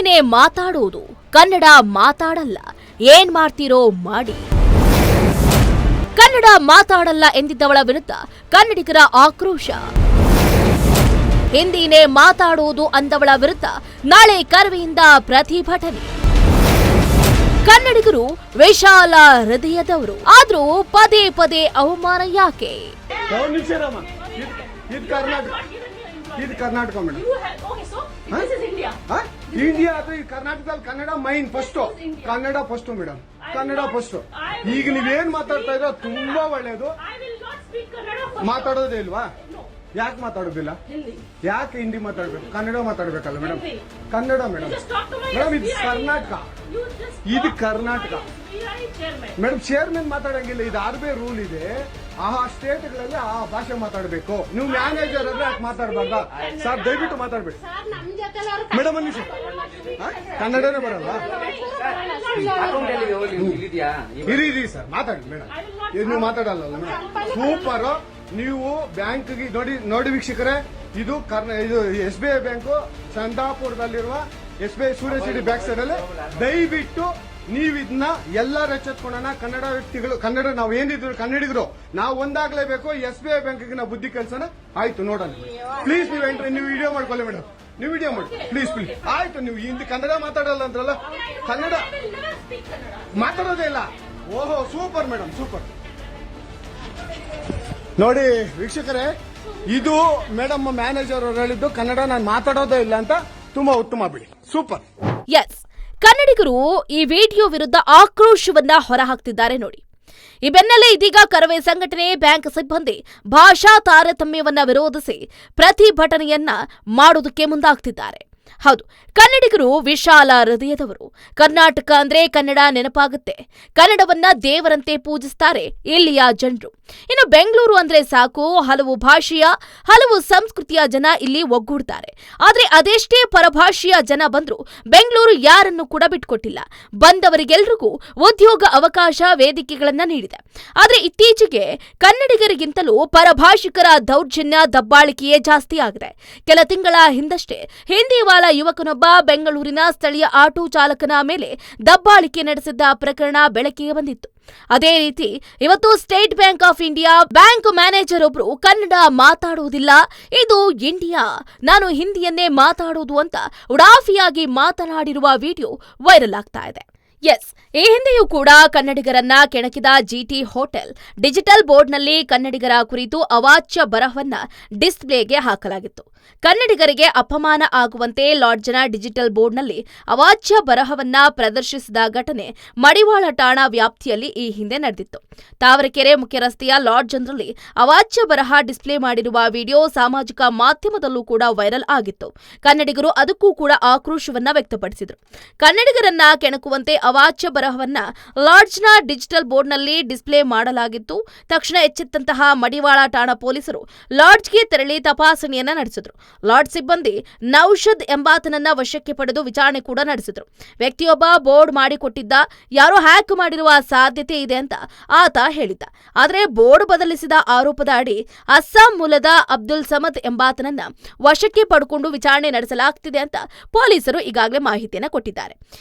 ಹಿಂದಿನೇ ಮಾತಾಡೋದು, ಕನ್ನಡ ಮಾತಾಡಲ್ಲ, ಏನ್ ಮಾಡ್ತೀರೋ ಮಾಡಿ. ಕನ್ನಡ ಮಾತಾಡಲ್ಲ ಎಂದಿದ್ದವಳ ವಿರುದ್ಧ ಕನ್ನಡಿಗರ ಆಕ್ರೋಶ. ಹಿಂದಿನೇ ಮಾತಾಡೋದು ಅಂದವಳ ವಿರುದ್ಧ ನಾಳೆ ಕರವೆಯಿಂದ ಪ್ರತಿಭಟನೆ. ಕನ್ನಡಿಗರು ವಿಶಾಲ ಹೃದಯದವರು, ಆದ್ರೂ ಪದೇ ಪದೇ ಅವಮಾನ ಯಾಕೆ? ಇದು ಕರ್ನಾಟಕ ಮೇಡಮ್. ಇಂಡಿಯಾ ಅದು ಈ ಕರ್ನಾಟಕದಲ್ಲಿ Kannada main first, Kannada first madam, Kannada first. ಈಗ ನೀವೇನ್ ಮಾತಾಡ್ತಾ ಇರೋ ತುಂಬಾ ಒಳ್ಳೇದು. ಮಾತಾಡೋದೇ ಇಲ್ವಾ? ಯಾಕೆ ಮಾತಾಡೋದಿಲ್ಲ? ಯಾಕೆ ಹಿಂದಿ ಮಾತಾಡ್ಬೇಕು? ಕನ್ನಡ ಮಾತಾಡ್ಬೇಕಲ್ಲ ಮೇಡಮ್. ಕನ್ನಡ ಮೇಡಮ್. ಮೇಡಮ್ ಇದು ಕರ್ನಾಟಕ, ಇದು ಕರ್ನಾಟಕ ಮೇಡಮ್. ಚೇರ್ಮನ್ ಮಾತಾಡಂಗಿಲ್ಲ, ಇದು ಆರ್ ಬಿ ಐ ರೂಲ್ ಇದೆ. ಆ ಸ್ಟೇಟ್ಗಳಲ್ಲಿ ಆ ಭಾಷೆ ಮಾತಾಡಬೇಕು. ನೀವು ಮ್ಯಾನೇಜರ್ ಅಂದ್ರೆ ಯಾಕೆ ಮಾತಾಡಬಾರ್ದ ಸರ್? ದಯವಿಟ್ಟು ಮಾತಾಡ್ಬೇಡಿ ಮೇಡಮ್. ಅನ್ನಿಸ ಕನ್ನಡನೇ ಬರಲ್ಲ. ಇರಿ ಸರ್, ಮಾತಾಡಿ ಮೇಡಮ್. ನೀವು ಮಾತಾಡಲ್ಲ ಮೇಡಮ್. ಸೂಪರ್. ನೀವು ಬ್ಯಾಂಕ್ಗೆ ನೋಡಿ ವೀಕ್ಷಕರೇ, ಇದು SBI ಬ್ಯಾಂಕು ಚಂದಾಪುರದಲ್ಲಿರುವ SBI ಸೂರ್ಯ ಸಿಟಿ ಬ್ಯಾಕ್ ಸೈಡ್ ಅಲ್ಲಿ. ದಯವಿಟ್ಟು ನೀವು ಇದನ್ನ ಎಲ್ಲರೂ ಎಚ್ಚೆತ್ಕೊಳ್ಳೋಣ. ಕನ್ನಡ ವ್ಯಕ್ತಿಗಳು, ಕನ್ನಡ ನಾವು ಏನಿದ್ರು ಕನ್ನಡಿಗರು, ನಾವು ಒಂದಾಗ್ಲೇಬೇಕು. SBI ಬ್ಯಾಂಕ್ಗೆ ನಾವು ಬುದ್ಧಿ ಕಲ್ಸೋಣ. ಆಯ್ತು, ನೋಡೋಣ ಪ್ಲೀಸ್. ನೀವು ವಿಡಿಯೋ ಮಾಡ್ಕೊಳ್ಳಿ ಮೇಡಮ್, ನೀವು ವಿಡಿಯೋ ಮಾಡಿ ಪ್ಲೀಸ್. ಆಯ್ತು, ನೀವು ಹಿಂದಿ ಕನ್ನಡ ಮಾತಾಡಲ್ಲ ಅಂದ್ರಲ್ಲ, ಕನ್ನಡ ಮಾತಾಡೋದೇ ಇಲ್ಲ. ಓಹೋ, ಸೂಪರ್ ಮೇಡಮ್, ಸೂಪರ್. ನೋಡಿ ವೀಕ್ಷಕರೇ, ಇದು ಮೇಡಮ್ ಮ್ಯಾನೇಜರ್ ಅವರು ಹೇಳಿದ್ದು, ಕನ್ನಡ ನಾನು ಮಾತಾಡೋದೇ ಇಲ್ಲ ಅಂತ. ತುಂಬಾ ಉತ್ತಮ ಬಿಡಿ, ಸೂಪರ್. ಎಸ್, ಕನ್ನಡಿಗರು ಈ ವಿಡಿಯೋ ವಿರುದ್ಧ ಆಕ್ರೋಶವನ್ನ ಹೊರಹಾಕ್ತಿದ್ದಾರೆ ನೋಡಿ. ಈ ಬೆನ್ನಲ್ಲೇ ಇದೀಗ ಕರವೇ ಸಂಘಟನೆ ಬ್ಯಾಂಕ್ ಸಿಬ್ಬಂದಿ ಭಾಷಾ ತಾರತಮ್ಯವನ್ನ ವಿರೋಧಿಸಿ ಪ್ರತಿಭಟನೆಯನ್ನ ಮಾಡೋದಕ್ಕೆ ಮುಂದಾಗ್ತಿದ್ದಾರೆ. ಹೌದು, ಕನ್ನಡಿಗರು ವಿಶಾಲ ಹೃದಯದವರು. ಕರ್ನಾಟಕ ಅಂದ್ರೆ ಕನ್ನಡ ನೆನಪಾಗುತ್ತೆ. ಕನ್ನಡವನ್ನ ದೇವರಂತೆ ಪೂಜಿಸ್ತಾರೆ ಇಲ್ಲಿಯ ಜನರು. ಇನ್ನು ಬೆಂಗಳೂರು ಅಂದ್ರೆ ಸಾಕು, ಹಲವು ಭಾಷೆಯ, ಹಲವು ಸಂಸ್ಕೃತಿಯ ಜನ ಇಲ್ಲಿ ಒಗ್ಗೂಡ್ತಾರೆ. ಆದ್ರೆ ಅದೆಷ್ಟೇ ಪರಭಾಷೆಯ ಜನ ಬಂದ್ರು ಬೆಂಗಳೂರು ಯಾರನ್ನು ಕೂಡ ಬಿಟ್ಕೊಟ್ಟಿಲ್ಲ. ಬಂದವರಿಗೆಲ್ರಿಗೂ ಉದ್ಯೋಗ ಅವಕಾಶ, ವೇದಿಕೆಗಳನ್ನ ನೀಡಿದೆ. ಆದ್ರೆ ಇತ್ತೀಚೆಗೆ ಕನ್ನಡಿಗರಿಗಿಂತಲೂ ಪರಭಾಷಿಕರ ದೌರ್ಜನ್ಯ, ದಬ್ಬಾಳಿಕೆಯೇ ಜಾಸ್ತಿ ಆಗಿದೆ. ಕೆಲ ತಿಂಗಳ ಹಿಂದಷ್ಟೇ ಹಿಂದಿವಾಲ ಯುವಕನೊಬ್ಬ ಬೆಂಗಳೂರಿನ ಸ್ಥಳೀಯ ಆಟೋ ಚಾಲಕನ ಮೇಲೆ ದಬ್ಬಾಳಿಕೆ ನಡೆಸಿದ್ದ ಪ್ರಕರಣ ಬೆಳಕಿಗೆ ಬಂದಿತ್ತು. ಅದೇ ರೀತಿ ಇವತ್ತು state Bank of India bank manager ಒಬ್ರು ಕನ್ನಡ ಮಾತಾಡುವುದಿಲ್ಲ, ಇದು ಇಂಡಿಯಾ, ನಾನು ಹಿಂದಿಯನ್ನೇ ಮಾತಾಡೋದು ಅಂತ ಉಡಾಫಿಯಾಗಿ ಮಾತನಾಡಿರುವ ವಿಡಿಯೋ ವೈರಲ್ ಆಗ್ತಾ ಇದೆ. ಎಸ್, ಈ ಹಿಂದೆಯೂ ಕೂಡ ಕನ್ನಡಿಗರನ್ನ ಕೆಣಕಿದ GT ಹೋಟೆಲ್ ಡಿಜಿಟಲ್ ಬೋರ್ಡ್ನಲ್ಲಿ ಕನ್ನಡಿಗರ ಕುರಿತು ಅವಾಚ್ಯ ಬರಹವನ್ನ ಡಿಸ್ಪ್ಲೇಗೆ ಹಾಕಲಾಗಿತ್ತು. ಕನ್ನಡಿಗರಿಗೆ ಅಪಮಾನ ಆಗುವಂತೆ ಲಾಡ್ಜ್ನ ಡಿಜಿಟಲ್ ಬೋರ್ಡ್ನಲ್ಲಿ ಅವಾಚ್ಯ ಬರಹವನ್ನ ಪ್ರದರ್ಶಿಸಿದ ಘಟನೆ ಮಡಿವಾಳ ಠಾಣಾ ವ್ಯಾಪ್ತಿಯಲ್ಲಿ ಈ ಹಿಂದೆ ನಡೆದಿತ್ತು. ತಾವರೆಕೆರೆ ಮುಖ್ಯ ರಸ್ತೆಯ ಲಾಡ್ಜ್ನಲ್ಲಿ ಅವಾಚ್ಯ ಬರಹ ಡಿಸ್ಪ್ಲೇ ಮಾಡಿರುವ ವಿಡಿಯೋ ಸಾಮಾಜಿಕ ಮಾಧ್ಯಮದಲ್ಲೂ ಕೂಡ ವೈರಲ್ ಆಗಿತ್ತು. ಕನ್ನಡಿಗರು ಅದಕ್ಕೂ ಕೂಡ ಆಕ್ರೋಶವನ್ನ ವ್ಯಕ್ತಪಡಿಸಿದರು. ಕನ್ನಡಿಗರನ್ನ ಕೆಣಕುವಂತೆ ಅವಾಚ್ಯ ಬರಹವನ್ನ ಲಾಡ್ಜ್ನ ಡಿಜಿಟಲ್ ಬೋರ್ಡ್ನಲ್ಲಿ ಡಿಸ್ಪ್ಲೇ ಮಾಡಲಾಗಿತ್ತು. ತಕ್ಷಣ ಎಚ್ಚೆತ್ತಂತಹ ಮಡಿವಾಳ ಠಾಣಾ ಪೊಲೀಸರು ಲಾಡ್ಜ್ಗೆ ತೆರಳಿ ತಪಾಸಣೆಯನ್ನ ನಡೆಸಿದ್ರು. ಲಾಡ್ಜ್ ಸಿಬ್ಬಂದಿ ನೌಷದ್ ಎಂಬಾತನನ್ನ ವಶಕ್ಕೆ ಪಡೆದು ವಿಚಾರಣೆ ಕೂಡ ನಡೆಸಿದ್ರು. ವ್ಯಕ್ತಿಯೊಬ್ಬ ಬೋರ್ಡ್ ಮಾಡಿಕೊಟ್ಟಿದ್ದ, ಯಾರೋ ಹ್ಯಾಕ್ ಮಾಡಿರುವ ಸಾಧ್ಯತೆ ಇದೆ ಅಂತ ಆತ ಹೇಳಿದ್ದ. ಆದರೆ ಬೋರ್ಡ್ ಬದಲಿಸಿದ ಆರೋಪದ ಅಡಿ ಅಸ್ಸಾಂ ಮೂಲದ ಅಬ್ದುಲ್ ಸಮದ್ ಎಂಬಾತನನ್ನ ವಶಕ್ಕೆ ಪಡೆದುಕೊಂಡು ವಿಚಾರಣೆ ನಡೆಸಲಾಗ್ತಿದೆ ಅಂತ ಪೊಲೀಸರು ಈಗಾಗಲೇ ಮಾಹಿತಿಯನ್ನ ಕೊಟ್ಟಿದ್ದಾರೆ.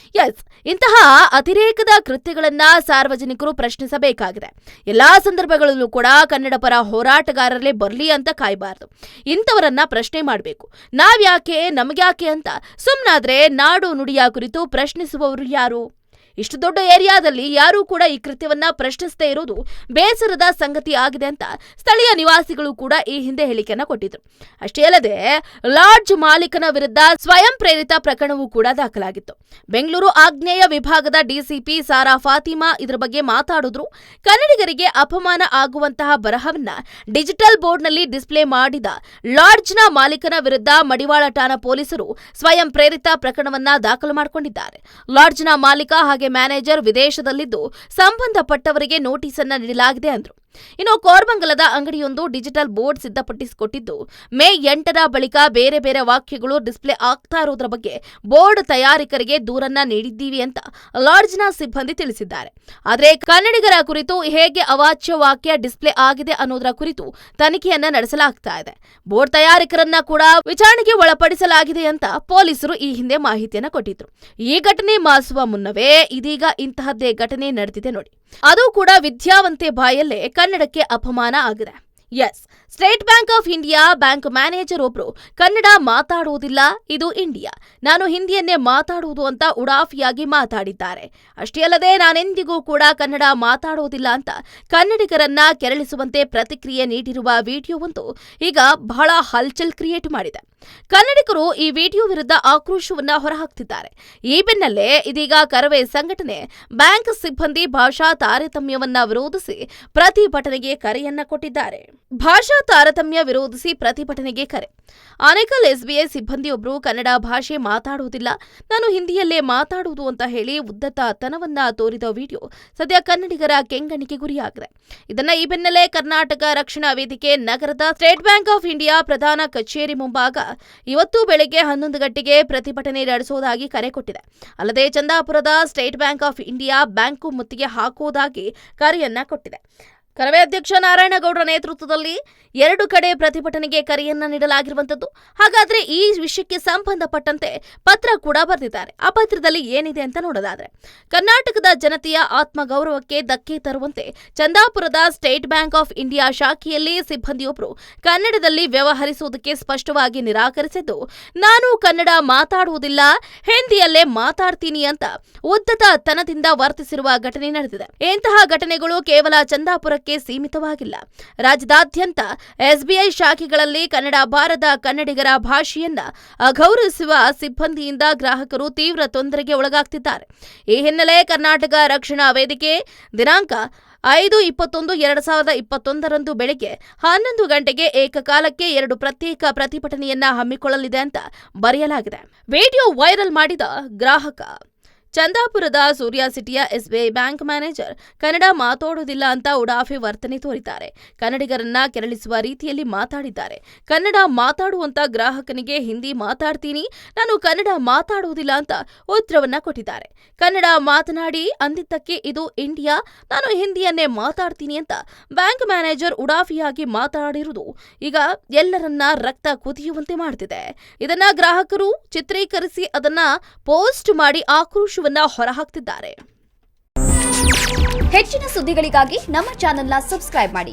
ಎಸ್, ಇಂತಹ ಅತಿರೇಕದ ಕೃತ್ಯಗಳನ್ನ ಸಾರ್ವಜನಿಕರು ಪ್ರಶ್ನಿಸಬೇಕಾಗಿದೆ. ಎಲ್ಲಾ ಸಂದರ್ಭಗಳಲ್ಲೂ ಕೂಡ ಕನ್ನಡ ಪರ ಹೋರಾಟಗಾರರೇ ಬರಲಿ ಅಂತ ಕಾಯಬಾರದು. ಇಂಥವರನ್ನ ಪ್ರಶ್ನೆ ಮಾಡಬೇಕು. ನಾವ್ಯಾಕೆ, ನಮಗ್ಯಾಕೆ ಅಂತ ಸುಮ್ನಾದ್ರೆ ನಾಡು ನುಡಿಯ ಕುರಿತು ಪ್ರಶ್ನಿಸುವವರು ಯಾರು? ಇಷ್ಟು ದೊಡ್ಡ ಏರಿಯಾದಲ್ಲಿ ಯಾರೂ ಕೂಡ ಈ ಕೃತ್ಯವನ್ನ ಪ್ರಶ್ನಿಸದೇ ಇರೋದು ಬೇಸರದ ಸಂಗತಿ ಆಗಿದೆ ಅಂತ ಸ್ಥಳೀಯ ನಿವಾಸಿಗಳು ಕೂಡ ಈ ಹಿಂದೆ ಹೇಳಿಕೆಯನ್ನ ಕೊಟ್ಟಿದ್ರು. ಅಷ್ಟೇ ಅಲ್ಲದೆ ಲಾಡ್ಜ್ ಮಾಲೀಕನ ವಿರುದ್ಧ ಸ್ವಯಂ ಪ್ರೇರಿತ ಪ್ರಕರಣವೂ ಕೂಡ ದಾಖಲಾಗಿತ್ತು. ಬೆಂಗಳೂರು ಆಗ್ನೇಯ ವಿಭಾಗದ DCP ಸಾರಾ ಫಾತಿಮಾ ಇದರ ಬಗ್ಗೆ ಮಾತಾಡಿದ್ರು. ಕನ್ನಡಿಗರಿಗೆ ಅಪಮಾನ ಆಗುವಂತಹ ಬರಹವನ್ನ ಡಿಜಿಟಲ್ ಬೋರ್ಡ್ನಲ್ಲಿ ಡಿಸ್ಪ್ಲೇ ಮಾಡಿದ ಲಾಡ್ಜ್ನ ಮಾಲೀಕನ ವಿರುದ್ಧ ಮಡಿವಾಳ ಠಾಣಾ ಪೊಲೀಸರು ಸ್ವಯಂ ಪ್ರೇರಿತ ಪ್ರಕರಣವನ್ನ ದಾಖಲು ಮಾಡಿಕೊಂಡಿದ್ದಾರೆ. ಲಾಡ್ಜ್ನ ಮಾಲೀಕ ಹಾಗೆ ಮ್ಯಾನೇಜರ್ ವಿದೇಶದಲ್ಲಿದ್ದು ಸಂಬಂಧಪಟ್ಟವರಿಗೆ ನೋಟಿಸ್ ಅನ್ನ ನೀಡಲಾಗಿದೆ ಅಂದ್ರು. ಇನ್ನು ಕೋರಮಂಗಲದ ಅಂಗಡಿಯೊಂದು ಡಿಜಿಟಲ್ ಬೋರ್ಡ್ ಸಿದ್ಧಪಡಿಸಿಕೊಟ್ಟಿದ್ದು ಮೇ 8ರ ಬಳಿಕ ಬೇರೆ ಬೇರೆ ವಾಕ್ಯಗಳು ಡಿಸ್ಪ್ಲೇ ಆಗ್ತಾ ಇರೋದ್ರ ಬಗ್ಗೆ ಬೋರ್ಡ್ ತಯಾರಕರಿಗೆ ದೂರನ್ನ ನೀಡಿದ್ದೀವಿ ಅಂತ ಲಾಡ್ಜ್ನ ಸಿಬ್ಬಂದಿ ತಿಳಿಸಿದ್ದಾರೆ. ಆದರೆ ಕನ್ನಡಿಗರ ಕುರಿತು ಹೇಗೆ ಅವಾಚ್ಯ ವಾಕ್ಯ ಡಿಸ್ಪ್ಲೇ ಆಗಿದೆ ಅನ್ನೋದರ ಕುರಿತು ತನಿಖೆಯನ್ನ ನಡೆಸಲಾಗ್ತಾ ಇದೆ. ಬೋರ್ಡ್ ತಯಾರಕರನ್ನ ಕೂಡ ವಿಚಾರಣೆಗೆ ಒಳಪಡಿಸಲಾಗಿದೆ ಅಂತ ಪೊಲೀಸರು ಈ ಹಿಂದೆ ಮಾಹಿತಿಯನ್ನ ಕೊಟ್ಟಿದ್ರು. ಈ ಘಟನೆ ಮಾಸುವ ಮುನ್ನವೇ ಇದೀಗ ಇಂತಹದ್ದೇ ಘಟನೆ ನಡೆದಿದೆ ನೋಡಿ. ಅದು ಕೂಡ ವಿದ್ಯಾವಂತೆ ಬಾಯಲ್ಲೇ ಕನ್ನಡಕ್ಕೆ ಅಪಮಾನ ಆಗಿದೆ. S, state Bank of India bank manager ಒಬ್ರು ಕನ್ನಡ ಮಾತಾಡುವುದಿಲ್ಲ, ಇದು ಇಂಡಿಯಾ, ನಾನು ಹಿಂದಿಯನ್ನೇ ಮಾತಾಡುವುದು ಅಂತ ಉಡಾಫಿಯಾಗಿ ಮಾತಾಡಿದ್ದಾರೆ. ಅಷ್ಟೇ ಅಲ್ಲದೆ ನಾನೆಂದಿಗೂ ಕೂಡ ಕನ್ನಡ ಮಾತಾಡುವುದಿಲ್ಲ ಅಂತ ಕನ್ನಡಿಗರನ್ನ ಕೆರಳಿಸುವಂತೆ ಪ್ರತಿಕ್ರಿಯೆ ನೀಡಿರುವ ವಿಡಿಯೋವೊಂದು ಈಗ ಬಹಳ ಹಲ್ಚಲ್ ಕ್ರಿಯೇಟ್ ಮಾಡಿದೆ. ಕನ್ನಡಿಗರು ಈ ವಿಡಿಯೋ ವಿರುದ್ಧ ಆಕ್ರೋಶವನ್ನ ಹೊರಹಾಕ್ತಿದ್ದಾರೆ. ಈ ಬೆನ್ನಲ್ಲೇ ಇದೀಗ ಕರವೇ ಸಂಘಟನೆ ಬ್ಯಾಂಕ್ ಸಿಬ್ಬಂದಿ ಭಾಷಾ ತಾರತಮ್ಯವನ್ನ ವಿರೋಧಿಸಿ ಪ್ರತಿಭಟನೆಗೆ ಕರೆಯನ್ನ ಕೊಟ್ಟಿದ್ದಾರೆ. ಭಾಷಾ ತಾರತಮ್ಯ ವಿರೋಧಿಸಿ ಪ್ರತಿಭಟನೆಗೆ ಕರೆ. ಆನೇಕಲ್ ಎಸ್ಬಿಐ ಸಿಬ್ಬಂದಿಯೊಬ್ಬರು ಕನ್ನಡ ಭಾಷೆ ಮಾತಾಡುವುದಿಲ್ಲ, ನಾನು ಹಿಂದಿಯಲ್ಲೇ ಮಾತಾಡುವುದು ಅಂತ ಹೇಳಿ ಉದ್ದಟತನವನ್ನ ತೋರಿದ ವಿಡಿಯೋ ಸದ್ಯ ಕನ್ನಡಿಗರ ಕೆಂಗಣ್ಣಿಗೆ ಗುರಿಯಾಗಿದೆ. ಈ ಬೆನ್ನಲ್ಲೇ ಕರ್ನಾಟಕ ರಕ್ಷಣಾ ವೇದಿಕೆ ನಗರದ ಸ್ಟೇಟ್ ಬ್ಯಾಂಕ್ ಆಫ್ ಇಂಡಿಯಾ ಪ್ರಧಾನ ಕಚೇರಿ ಮುಂಭಾಗ ಇವತ್ತು ಬೆಳಗ್ಗೆ 11 ಗಂಟೆಗೆ ಪ್ರತಿಭಟನೆ ನಡೆಸುವುದಾಗಿ ಕರೆ ಕೊಟ್ಟಿದೆ. ಅಲ್ಲದೆ ಚಂದಾಪುರದ State Bank of India bank ಮುತ್ತಿಗೆ ಹಾಕುವುದಾಗಿ ಕರೆಯನ್ನ ಕೊಟ್ಟಿದೆ. ಕರವೇ ಅಧ್ಯಕ್ಷ ನಾರಾಯಣಗೌಡರ ನೇತೃತ್ವದಲ್ಲಿ 2 ಕಡೆ ಪ್ರತಿಭಟನೆಗೆ ಕರೆಯನ್ನ ನೀಡಲಾಗಿರುವಂತದ್ದು. ಹಾಗಾದ್ರೆ ಈ ವಿಷಯಕ್ಕೆ ಸಂಬಂಧಪಟ್ಟಂತೆ ಪತ್ರ ಕೂಡ ಬರೆದಿದ್ದಾರೆ. ಆ ಪತ್ರದಲ್ಲಿ ಏನಿದೆ ಅಂತ ನೋಡೋದಾದ್ರೆ, ಕರ್ನಾಟಕದ ಜನತೆಯ ಆತ್ಮಗೌರವಕ್ಕೆ ಧಕ್ಕೆ ತರುವಂತೆ ಚಂದಾಪುರದ ಸ್ಟೇಟ್ ಬ್ಯಾಂಕ್ ಆಫ್ ಇಂಡಿಯಾ ಶಾಖೆಯಲ್ಲಿ ಸಿಬ್ಬಂದಿಯೊಬ್ಬರು ಕನ್ನಡದಲ್ಲಿ ವ್ಯವಹರಿಸುವುದಕ್ಕೆ ಸ್ಪಷ್ಟವಾಗಿ ನಿರಾಕರಿಸಿದ್ದು, ನಾನು ಕನ್ನಡ ಮಾತಾಡುವುದಿಲ್ಲ, ಹಿಂದಿಯಲ್ಲೇ ಮಾತಾಡ್ತೀನಿ ಅಂತ ಉದ್ದಟತನದಿಂದ ವರ್ತಿಸಿರುವ ಘಟನೆ ನಡೆದಿದೆ. ಇಂತಹ ಘಟನೆಗಳು ಕೇವಲ ಚಂದಾಪುರ ಸೀಮಿತವಾಗಿಲ್ಲ. ರಾಜ್ಯದಾದ್ಯಂತ ಎಸ್ಬಿಐ ಶಾಖೆಗಳಲ್ಲಿ ಕನ್ನಡ ಬಾರದ ಕನ್ನಡಿಗರ ಭಾಷೆಯನ್ನ ಅಗೌರವಿಸುವ ಸಿಬ್ಬಂದಿಯಿಂದ ಗ್ರಾಹಕರು ತೀವ್ರ ತೊಂದರೆಗೆ ಒಳಗಾಗ್ತಿದ್ದಾರೆ. ಈ ಹಿನ್ನೆಲೆ ಕರ್ನಾಟಕ ರಕ್ಷಣಾ ವೇದಿಕೆ ದಿನಾಂಕ 5/21/2021 ಬೆಳಗ್ಗೆ 11 ಗಂಟೆಗೆ ಏಕಕಾಲಕ್ಕೆ 2 ಪ್ರತ್ಯೇಕ ಪ್ರತಿಭಟನೆಯನ್ನ ಹಮ್ಮಿಕೊಳ್ಳಲಿದೆ ಅಂತ ಬರೆಯಲಾಗಿದೆ. ವಿಡಿಯೋ ವೈರಲ್ ಮಾಡಿದ ಗ್ರಾಹಕ. ಚಂದಾಪುರದ ಸೂರ್ಯ ಸಿಟಿಯ ಎಸ್ಬಿಐ ಬ್ಯಾಂಕ್ ಮ್ಯಾನೇಜರ್ ಕನ್ನಡ ಮಾತಾಡುವುದಿಲ್ಲ ಅಂತ ಉಡಾಫೆ ವರ್ತನೆ ತೋರಿದ್ದಾರೆ. ಕನ್ನಡಿಗರನ್ನ ಕೆರಳಿಸುವ ರೀತಿಯಲ್ಲಿ ಮಾತಾಡಿದ್ದಾರೆ. ಕನ್ನಡ ಮಾತಾಡುವಂತ ಗ್ರಾಹಕನಿಗೆ ಹಿಂದಿ ಮಾತಾಡ್ತೀನಿ, ನಾನು ಕನ್ನಡ ಮಾತಾಡುವುದಿಲ್ಲ ಅಂತ ಉತ್ತರವನ್ನ ಕೊಟ್ಟಿದ್ದಾರೆ. ಕನ್ನಡ ಮಾತನಾಡಿ ಅಂದಿದ್ದಕ್ಕೆ ಇದು ಇಂಡಿಯಾ, ನಾನು ಹಿಂದಿಯನ್ನೇ ಮಾತಾಡ್ತೀನಿ ಅಂತ ಬ್ಯಾಂಕ್ ಮ್ಯಾನೇಜರ್ ಉಡಾಫಿಯಾಗಿ ಮಾತಾಡಿರುವುದು ಈಗ ಎಲ್ಲರನ್ನ ರಕ್ತ ಕುದಿಯುವಂತೆ ಮಾಡುತ್ತಿದೆ. ಇದನ್ನ ಗ್ರಾಹಕರು ಚಿತ್ರೀಕರಿಸಿ ಅದನ್ನ ಪೋಸ್ಟ್ ಮಾಡಿ ಆಕ್ರೋಶ ಹೊರಹಾಕ್ತಿದ್ದಾರೆ. ಹೆಚ್ಚಿನ ಸುದ್ದಿಗಳಿಗಾಗಿ ನಮ್ಮ ಚಾನೆಲ್ನ ಸಬ್ಸ್ಕ್ರೈಬ್ ಮಾಡಿ.